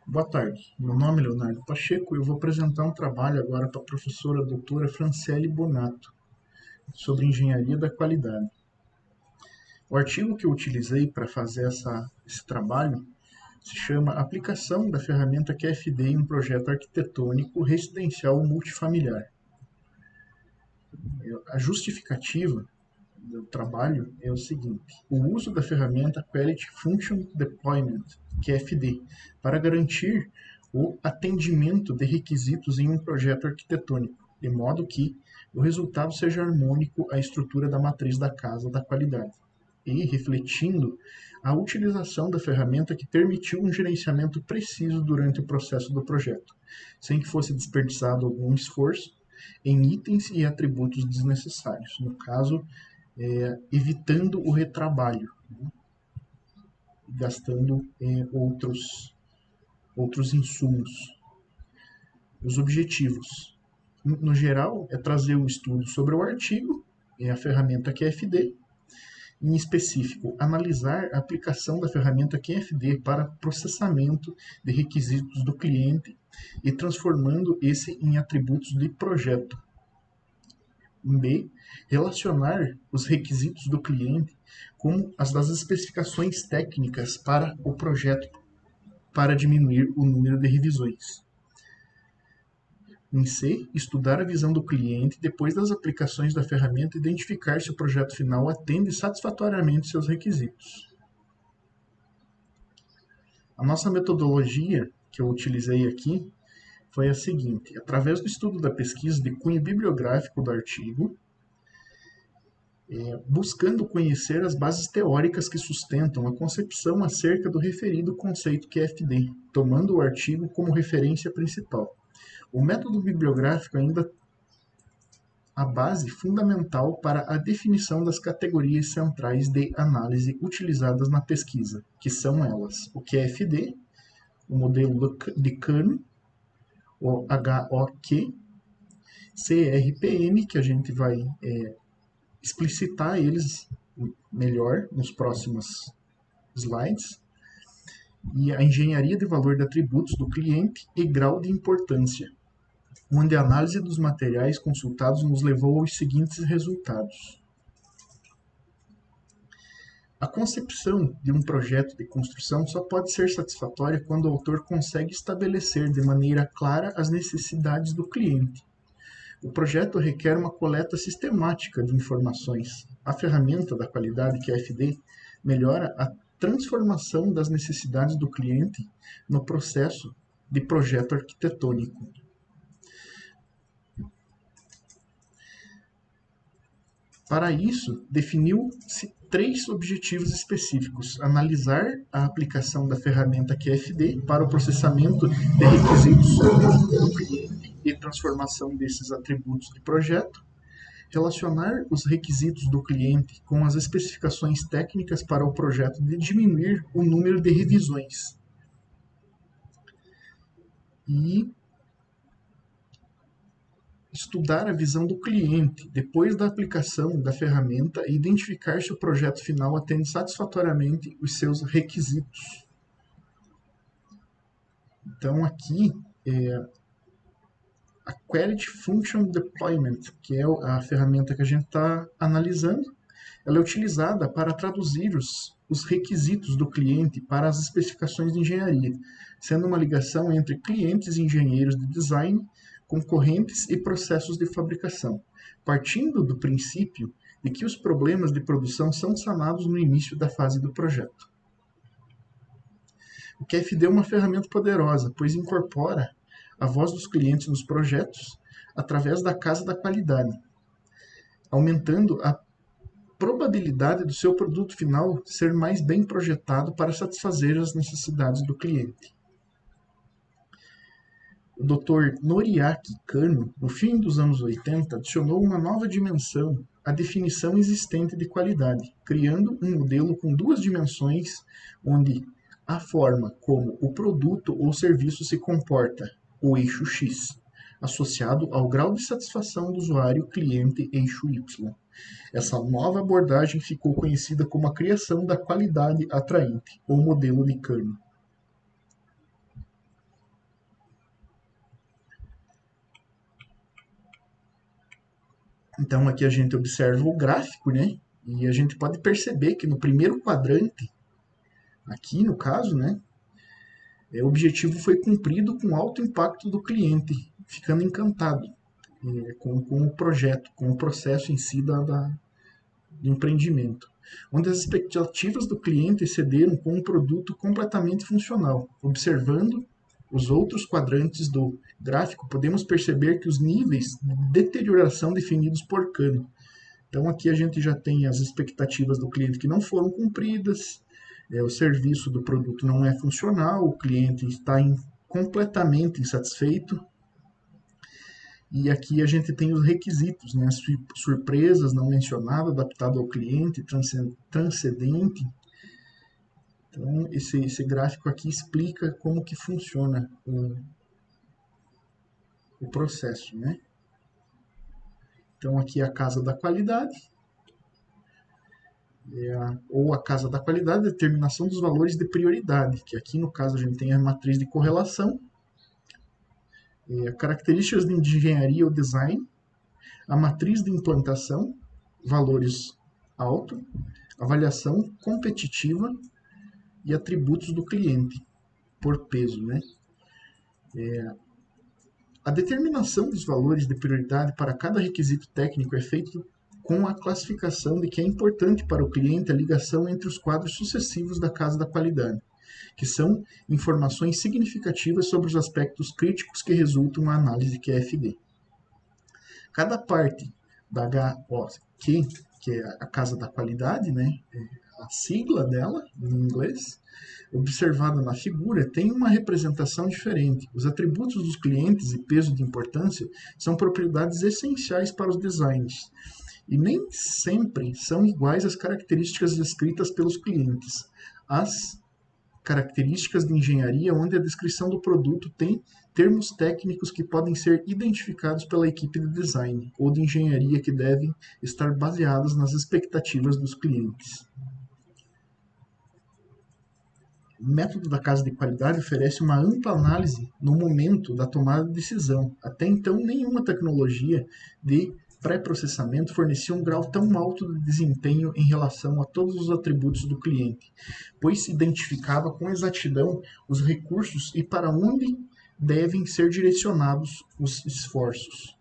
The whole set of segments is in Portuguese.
Boa tarde, meu nome é Leonardo Pacheco e eu vou apresentar um trabalho agora para a professora doutora Franciele Bonato sobre engenharia da qualidade. O artigo que eu utilizei para fazer esse trabalho se chama Aplicação da ferramenta QFD em um projeto arquitetônico residencial multifamiliar. A justificativa do trabalho é o seguinte: o uso da ferramenta Quality Function Deployment, QFD, para garantir o atendimento de requisitos em um projeto arquitetônico, de modo que o resultado seja harmônico à estrutura da matriz da casa da qualidade, e refletindo a utilização da ferramenta que permitiu um gerenciamento preciso durante o processo do projeto, sem que fosse desperdiçado algum esforço em itens e atributos desnecessários. No caso, evitando o retrabalho, né, gastando outros insumos. Os objetivos, no geral, é trazer um estudo sobre o artigo, a ferramenta QFD, em específico, analisar a aplicação da ferramenta QFD para processamento de requisitos do cliente e transformando esse em atributos de projeto. B. Relacionar os requisitos do cliente com as das especificações técnicas para o projeto para diminuir o número de revisões. Em C. Estudar a visão do cliente depois das aplicações da ferramenta e identificar se o projeto final atende satisfatoriamente seus requisitos. A nossa metodologia que eu utilizei aqui foi a seguinte: através do estudo da pesquisa de cunho bibliográfico do artigo, buscando conhecer as bases teóricas que sustentam a concepção acerca do referido conceito QFD, tomando o artigo como referência principal. O método bibliográfico ainda a base fundamental para a definição das categorias centrais de análise utilizadas na pesquisa, que são elas: o QFD, o modelo de Kano, o HOQ, CRPM, que a gente vai explicitar eles melhor nos próximos slides, e a engenharia de valor de atributos do cliente e grau de importância, onde a análise dos materiais consultados nos levou aos seguintes resultados. A concepção de um projeto de construção só pode ser satisfatória quando o autor consegue estabelecer de maneira clara as necessidades do cliente. O projeto requer uma coleta sistemática de informações. A ferramenta da qualidade QFD melhora a transformação das necessidades do cliente no processo de projeto arquitetônico. Para isso, definiu-se 3 objetivos específicos: analisar a aplicação da ferramenta QFD para o processamento de requisitos do cliente e transformação desses atributos de projeto, relacionar os requisitos do cliente com as especificações técnicas para o projeto de diminuir o número de revisões e estudar a visão do cliente depois da aplicação da ferramenta e identificar se o projeto final atende satisfatoriamente os seus requisitos. Então, aqui, a Quality Function Deployment, que é a ferramenta que a gente está analisando, ela é utilizada para traduzir os requisitos do cliente para as especificações de engenharia, sendo uma ligação entre clientes e engenheiros de design, concorrentes e processos de fabricação, partindo do princípio de que os problemas de produção são sanados no início da fase do projeto. O QFD é uma ferramenta poderosa, pois incorpora a voz dos clientes nos projetos através da casa da qualidade, aumentando a probabilidade do seu produto final ser mais bem projetado para satisfazer as necessidades do cliente. O Dr. Noriaki Kano, no fim dos anos 80, adicionou uma nova dimensão à definição existente de qualidade, criando um modelo com 2 dimensões, onde a forma como o produto ou serviço se comporta, o eixo X, associado ao grau de satisfação do usuário cliente, eixo Y. Essa nova abordagem ficou conhecida como a criação da qualidade atraente, ou modelo de Kano. Então aqui a gente observa o gráfico, né? E a gente pode perceber que no primeiro quadrante, aqui no caso, né? O objetivo foi cumprido com alto impacto do cliente, ficando encantado com o projeto, com o processo em si do empreendimento, onde as expectativas do cliente excederam com um produto completamente funcional. Observando os outros quadrantes do gráfico, podemos perceber que os níveis de deterioração definidos por Kahneman. Então aqui a gente já tem as expectativas do cliente que não foram cumpridas, o serviço do produto não é funcional, o cliente está completamente insatisfeito. E aqui a gente tem os requisitos, né? Surpresas não mencionadas, adaptado ao cliente, transcendente. Então, esse gráfico aqui explica como que funciona o processo, né? Então, aqui é a casa da qualidade, ou a casa da qualidade, determinação dos valores de prioridade, que aqui no caso a gente tem a matriz de correlação, características de engenharia ou design, a matriz de implantação, valores alto, avaliação competitiva e atributos do cliente, por peso, né? A determinação dos valores de prioridade para cada requisito técnico é feita com a classificação de que é importante para o cliente a ligação entre os quadros sucessivos da casa da qualidade, que são informações significativas sobre os aspectos críticos que resultam na análise QFD. Cada parte da HOQ, que é a casa da qualidade, né, a sigla dela em inglês, observada na figura, tem uma representação diferente. Os atributos dos clientes e peso de importância são propriedades essenciais para os designs, e nem sempre são iguais às características descritas pelos clientes. As características de engenharia, onde a descrição do produto tem termos técnicos que podem ser identificados pela equipe de design ou de engenharia que devem estar baseados nas expectativas dos clientes. O método da casa de qualidade oferece uma ampla análise no momento da tomada de decisão. Até então, nenhuma tecnologia de pré-processamento fornecia um grau tão alto de desempenho em relação a todos os atributos do cliente, pois se identificava com exatidão os recursos e para onde devem ser direcionados os esforços.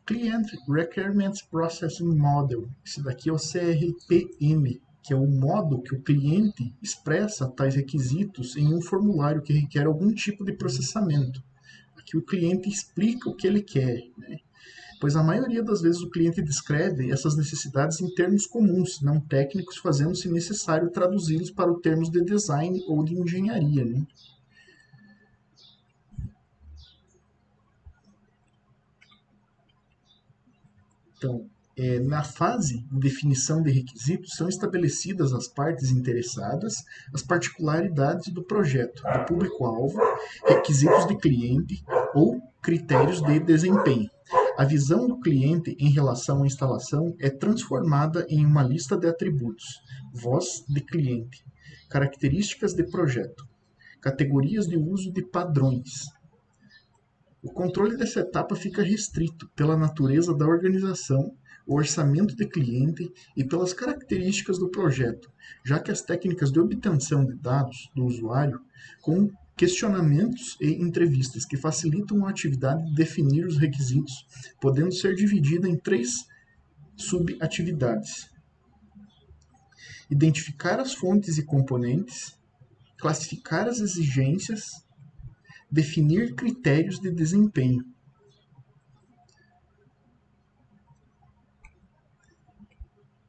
Client Requirements Processing Model, esse daqui é o CRPM, que é o modo que o cliente expressa tais requisitos em um formulário que requer algum tipo de processamento. Aqui o cliente explica o que ele quer, né? Pois a maioria das vezes o cliente descreve essas necessidades em termos comuns, não técnicos, fazendo-se necessário traduzi-los para os termos de design ou de engenharia, né? Então, na fase de definição de requisitos, são estabelecidas as partes interessadas, as particularidades do projeto, do público-alvo, requisitos de cliente ou critérios de desempenho. A visão do cliente em relação à instalação é transformada em uma lista de atributos, voz de cliente, características de projeto, categorias de uso de padrões. O controle dessa etapa fica restrito pela natureza da organização, o orçamento de cliente e pelas características do projeto, já que as técnicas de obtenção de dados do usuário, com questionamentos e entrevistas que facilitam a atividade de definir os requisitos, podendo ser dividida em 3 subatividades: identificar as fontes e componentes, classificar as exigências, definir critérios de desempenho.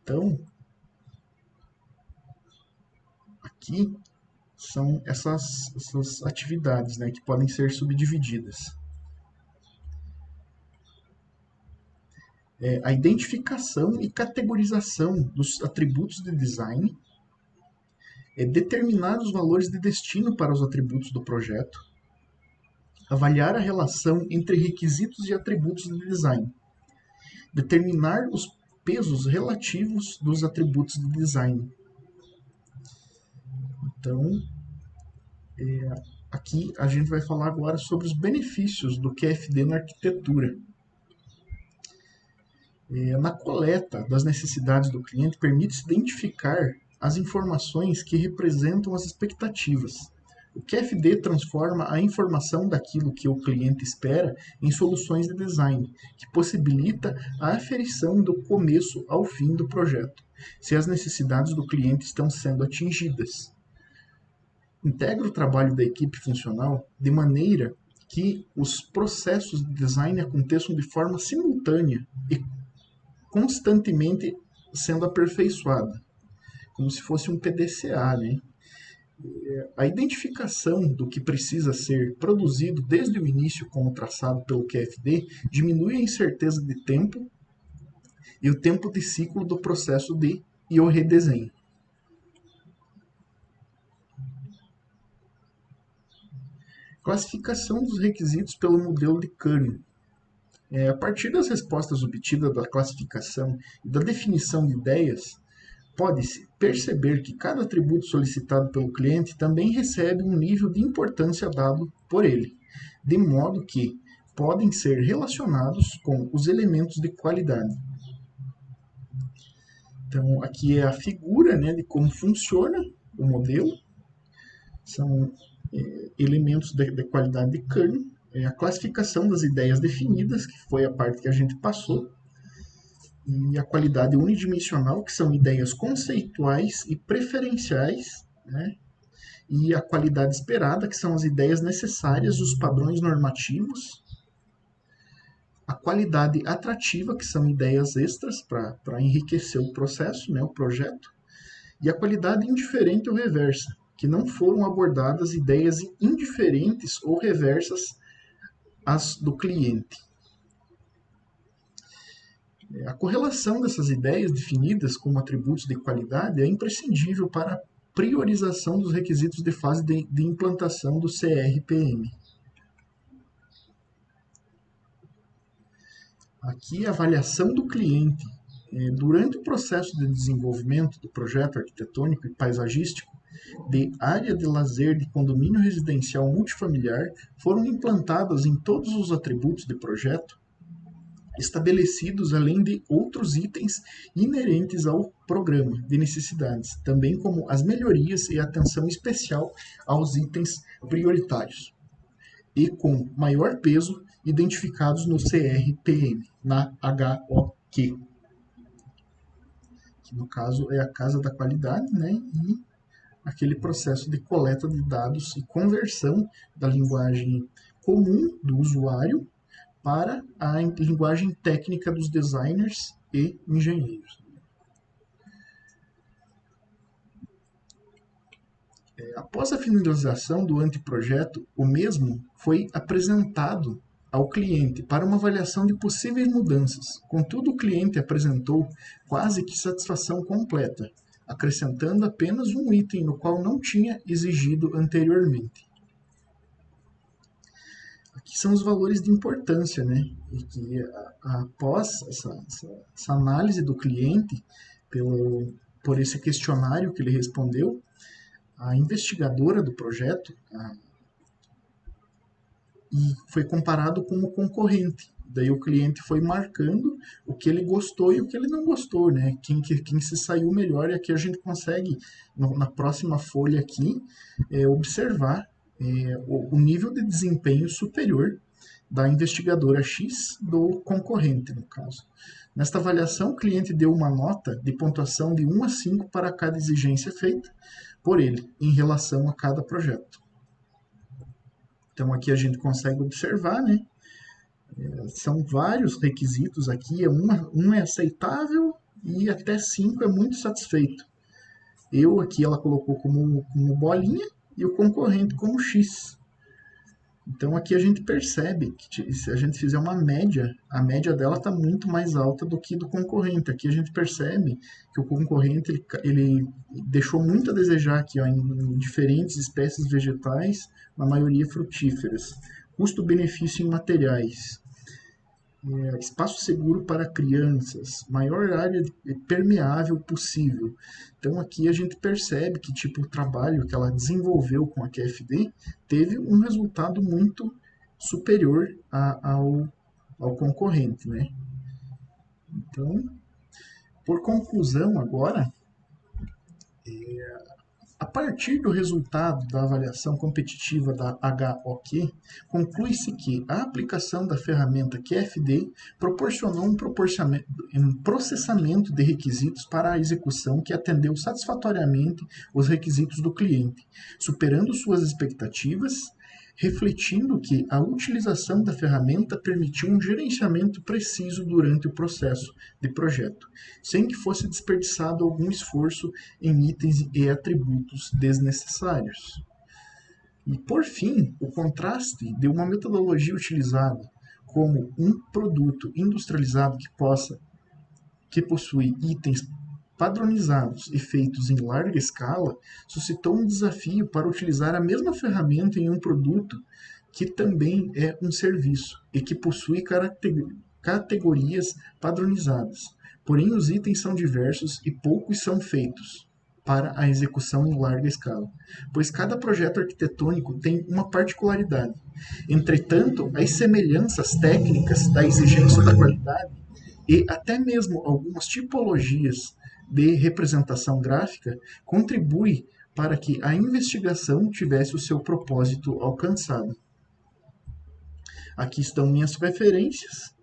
Então, aqui são essas atividades, né, que podem ser subdivididas. A identificação e categorização dos atributos de design, determinar os valores de destino para os atributos do projeto, avaliar a relação entre requisitos e atributos de design, determinar os pesos relativos dos atributos de design. Então, aqui a gente vai falar agora sobre os benefícios do QFD na arquitetura. Na coleta das necessidades do cliente, permite-se identificar as informações que representam as expectativas. O QFD transforma a informação daquilo que o cliente espera em soluções de design, que possibilita a aferição do começo ao fim do projeto, se as necessidades do cliente estão sendo atingidas. Integra o trabalho da equipe funcional de maneira que os processos de design aconteçam de forma simultânea e constantemente sendo aperfeiçoada, como se fosse um PDCA, né? A identificação do que precisa ser produzido desde o início, como traçado pelo QFD, diminui a incerteza de tempo e o tempo de ciclo do processo e o redesenho. Classificação dos requisitos pelo modelo de Canyon. A partir das respostas obtidas da classificação e da definição de ideias, pode-se perceber que cada atributo solicitado pelo cliente também recebe um nível de importância dado por ele, de modo que podem ser relacionados com os elementos de qualidade. Então, aqui é a figura, né, de como funciona o modelo. São elementos de qualidade de Canyon, a classificação das ideias definidas, que foi a parte que a gente passou, e a qualidade unidimensional, que são ideias conceituais e preferenciais, né? E a qualidade esperada, que são as ideias necessárias, os padrões normativos. A qualidade atrativa, que são ideias extras para enriquecer o processo, né, o projeto. E a qualidade indiferente ou reversa, que não foram abordadas ideias indiferentes ou reversas às do cliente. A correlação dessas ideias definidas como atributos de qualidade é imprescindível para a priorização dos requisitos de fase de implantação do CRPM. Aqui a avaliação do cliente. Durante o processo de desenvolvimento do projeto arquitetônico e paisagístico de área de lazer de condomínio residencial multifamiliar, foram implantadas em todos os atributos de projeto estabelecidos, além de outros itens inerentes ao programa de necessidades, também como as melhorias e atenção especial aos itens prioritários, e com maior peso identificados no CRPM, na HOQ, que no caso é a Casa da Qualidade, né, e aquele processo de coleta de dados e conversão da linguagem comum do usuário para a linguagem técnica dos designers e engenheiros. Após a finalização do anteprojeto, o mesmo foi apresentado ao cliente para uma avaliação de possíveis mudanças. Contudo, o cliente apresentou quase que satisfação completa, acrescentando apenas um item no qual não tinha exigido anteriormente. Aqui são os valores de importância, né? E que após essa análise do cliente, por esse questionário que ele respondeu, a investigadora do projeto e foi comparado com o concorrente. Daí o cliente foi marcando o que ele gostou e o que ele não gostou, né? Quem se saiu melhor, e aqui a gente consegue, na próxima folha aqui, observar o nível de desempenho superior da investigadora X do concorrente, no caso. Nesta avaliação, o cliente deu uma nota de pontuação de 1 a 5 para cada exigência feita por ele, em relação a cada projeto. Então, aqui a gente consegue observar, né? São vários requisitos aqui, um é aceitável e até 5 é muito satisfeito. Aqui ela colocou como bolinha e o concorrente como X. Então aqui a gente percebe que se a gente fizer uma média, a média dela está muito mais alta do que do concorrente. Aqui a gente percebe que o concorrente ele deixou muito a desejar aqui, ó, em diferentes espécies vegetais, na maioria frutíferas. Custo-benefício em materiais. espaço seguro para crianças, maior área permeável possível. Então aqui a gente percebe que tipo o trabalho que ela desenvolveu com a QFD teve um resultado muito superior ao concorrente, né? Então, por conclusão agora, a partir do resultado da avaliação competitiva da HOQ, conclui-se que a aplicação da ferramenta QFD proporcionou um processamento de requisitos para a execução que atendeu satisfatoriamente os requisitos do cliente, superando suas expectativas, refletindo que a utilização da ferramenta permitiu um gerenciamento preciso durante o processo de projeto, sem que fosse desperdiçado algum esforço em itens e atributos desnecessários. E, por fim, o contraste de uma metodologia utilizada como um produto industrializado que possui itens padronizados e feitos em larga escala, suscitou um desafio para utilizar a mesma ferramenta em um produto que também é um serviço e que possui categorias padronizadas. Porém, os itens são diversos e poucos são feitos para a execução em larga escala, pois cada projeto arquitetônico tem uma particularidade. Entretanto, as semelhanças técnicas da exigência da qualidade e até mesmo algumas tipologias de representação gráfica contribuem para que a investigação tivesse o seu propósito alcançado. Aqui estão minhas referências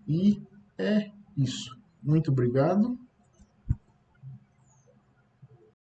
e é isso. Muito obrigado.